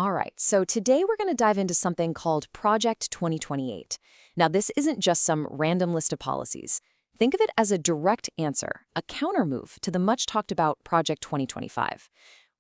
All right, so today we're going to dive into something called Project 2028. Now, this isn't just some random list of policies. Think of it as a direct answer, a counter move to the much talked about Project 2025.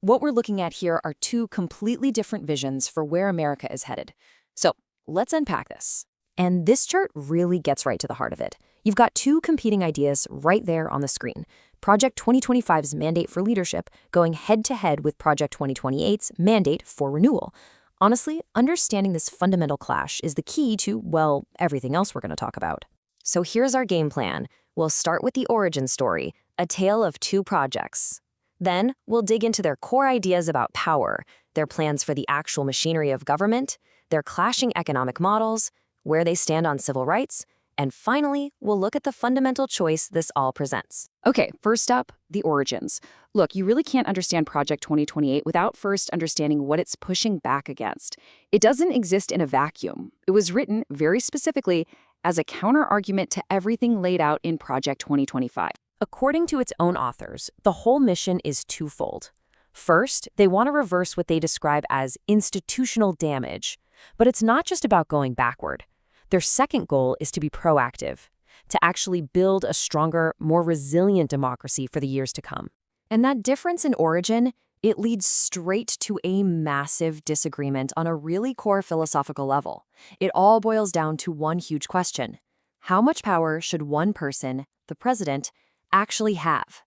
What we're looking at here are two completely different visions for where America is headed. So let's unpack this. And this chart really gets right to the heart of it. You've got two competing ideas right there on the screen. Project 2025's mandate for leadership going head-to-head with Project 2028's mandate for renewal. Honestly, understanding this fundamental clash is the key to, well, everything else we're going to talk about. So here's our game plan. We'll start with the origin story, a tale of two projects. Then we'll dig into their core ideas about power, their plans for the actual machinery of government, their clashing economic models, where they stand on civil rights, and finally, we'll look at the fundamental choice this all presents. Okay, first up, the origins. Look, you really can't understand Project 2028 without first understanding what it's pushing back against. It doesn't exist in a vacuum. It was written very specifically as a counter-argument to everything laid out in Project 2025. According to its own authors, the whole mission is twofold. First, they want to reverse what they describe as institutional damage. But it's not just about going backward. Their second goal is to be proactive, to actually build a stronger, more resilient democracy for the years to come. And that difference in origin, it leads straight to a massive disagreement on a really core philosophical level. It all boils down to one huge question. How much power should one person, the president, actually have?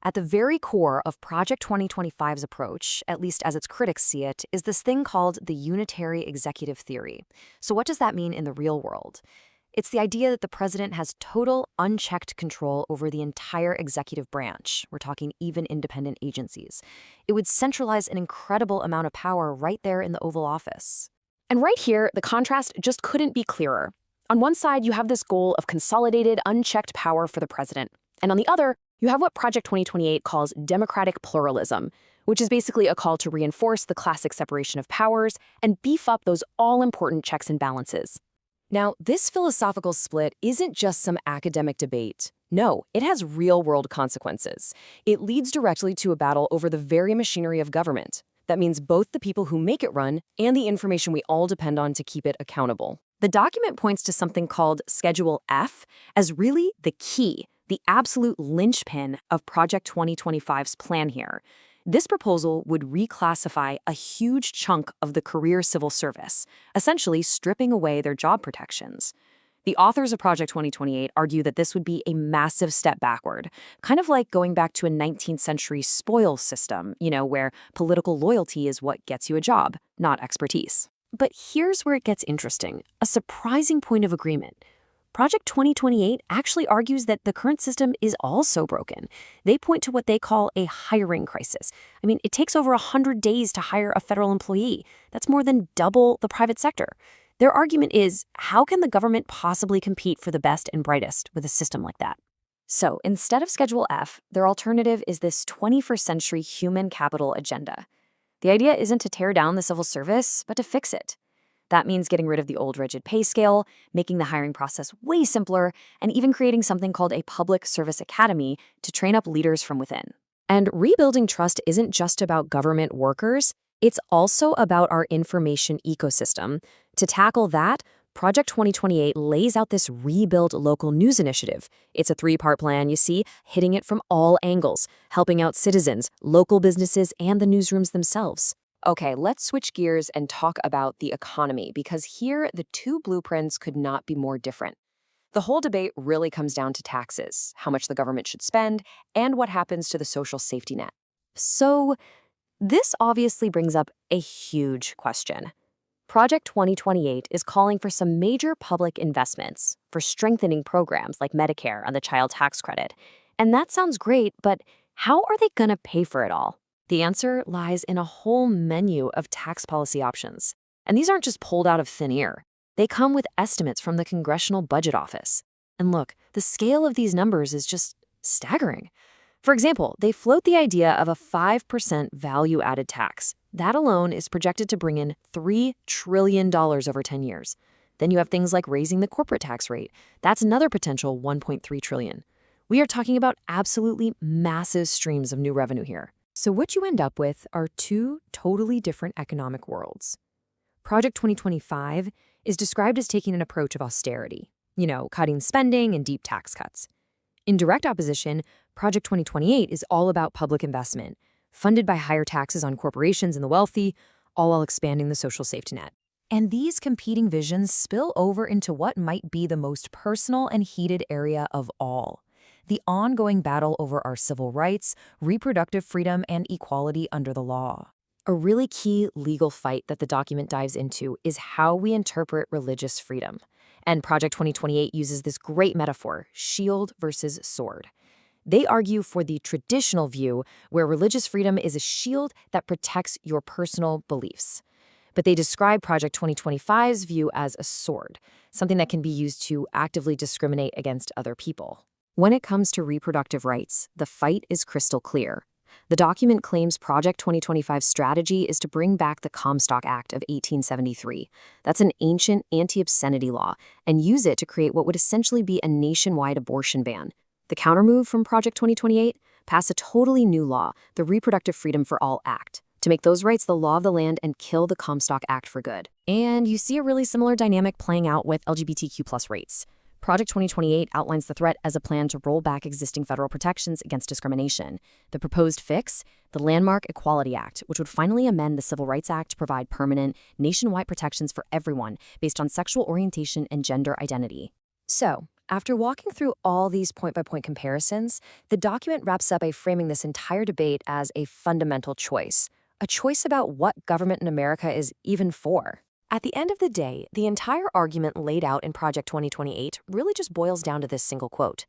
At the very core of Project 2025's approach, at least as its critics see it, is this thing called the unitary executive theory. So what does that mean in the real world? It's the idea that the president has total, unchecked control over the entire executive branch. We're talking even independent agencies. It would centralize an incredible amount of power right there in the Oval Office. And right here, the contrast just couldn't be clearer. On one side, you have this goal of consolidated, unchecked power for the president. And on the other, you have what Project 2028 calls democratic pluralism, which is basically a call to reinforce the classic separation of powers and beef up those all-important checks and balances. Now, this philosophical split isn't just some academic debate. No, it has real-world consequences. It leads directly to a battle over the very machinery of government. That means both the people who make it run and the information we all depend on to keep it accountable. The document points to something called Schedule F as really the key, the absolute linchpin of Project 2025's plan here. This proposal would reclassify a huge chunk of the career civil service, essentially stripping away their job protections. The authors of Project 2028 argue that this would be a massive step backward, kind of like going back to a 19th century spoils system, where political loyalty is what gets you a job, not expertise. But here's where it gets interesting, a surprising point of agreement. Project 2028 actually argues that the current system is also broken. They point to what they call a hiring crisis. I mean, it takes over 100 days to hire a federal employee. That's more than double the private sector. Their argument is, how can the government possibly compete for the best and brightest with a system like that? So instead of Schedule F, their alternative is this 21st century human capital agenda. The idea isn't to tear down the civil service, but to fix it. That means getting rid of the old rigid pay scale, making the hiring process way simpler, and even creating something called a public service academy to train up leaders from within. And rebuilding trust isn't just about government workers, it's also about our information ecosystem. To tackle that, Project 2028 lays out this Rebuild Local News initiative. It's a three-part plan, you see, hitting it from all angles, helping out citizens, local businesses, and the newsrooms themselves. Okay, let's switch gears and talk about the economy, because here the two blueprints could not be more different. The whole debate really comes down to taxes, how much the government should spend, and what happens to the social safety net. So this obviously brings up a huge question. Project 2028 is calling for some major public investments for strengthening programs like Medicare and the child tax credit. And that sounds great, but how are they going to pay for it all? The answer lies in a whole menu of tax policy options. And these aren't just pulled out of thin air. They come with estimates from the Congressional Budget Office. And look, the scale of these numbers is just staggering. For example, they float the idea of a 5% value-added tax. That alone is projected to bring in $3 trillion over 10 years. Then you have things like raising the corporate tax rate. That's another potential $1.3 trillion. We are talking about absolutely massive streams of new revenue here. So what you end up with are two totally different economic worlds. Project 2025 is described as taking an approach of austerity, cutting spending and deep tax cuts. In direct opposition, Project 2028 is all about public investment, funded by higher taxes on corporations and the wealthy, all while expanding the social safety net. And these competing visions spill over into what might be the most personal and heated area of all: the ongoing battle over our civil rights, reproductive freedom, and equality under the law. A really key legal fight that the document dives into is how we interpret religious freedom. And Project 2028 uses this great metaphor: shield versus sword. They argue for the traditional view, where religious freedom is a shield that protects your personal beliefs. But they describe Project 2025's view as a sword, something that can be used to actively discriminate against other people. When it comes to reproductive rights, the fight is crystal clear. The document claims Project 2025's strategy is to bring back the Comstock Act of 1873. That's an ancient anti-obscenity law, and use it to create what would essentially be a nationwide abortion ban. The countermove from Project 2028? Pass a totally new law, the Reproductive Freedom for All Act, to make those rights the law of the land and kill the Comstock Act for good. And you see a really similar dynamic playing out with LGBTQ+ rights. Project 2028 outlines the threat as a plan to roll back existing federal protections against discrimination. The proposed fix? The Landmark Equality Act, which would finally amend the Civil Rights Act to provide permanent, nationwide protections for everyone based on sexual orientation and gender identity. So, after walking through all these point-by-point comparisons, the document wraps up by framing this entire debate as a fundamental choice. A choice about what government in America is even for. At the end of the day, the entire argument laid out in Project 2028 really just boils down to this single quote: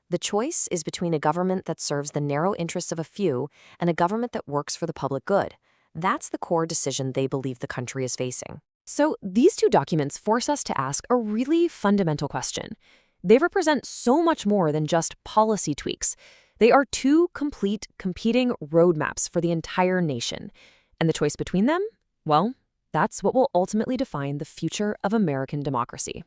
the choice is between a government that serves the narrow interests of a few and a government that works for the public good. That's the core decision they believe the country is facing. So these two documents force us to ask a really fundamental question. They represent so much more than just policy tweaks. They are two complete, competing roadmaps for the entire nation. And the choice between them? Well, that's what will ultimately define the future of American democracy.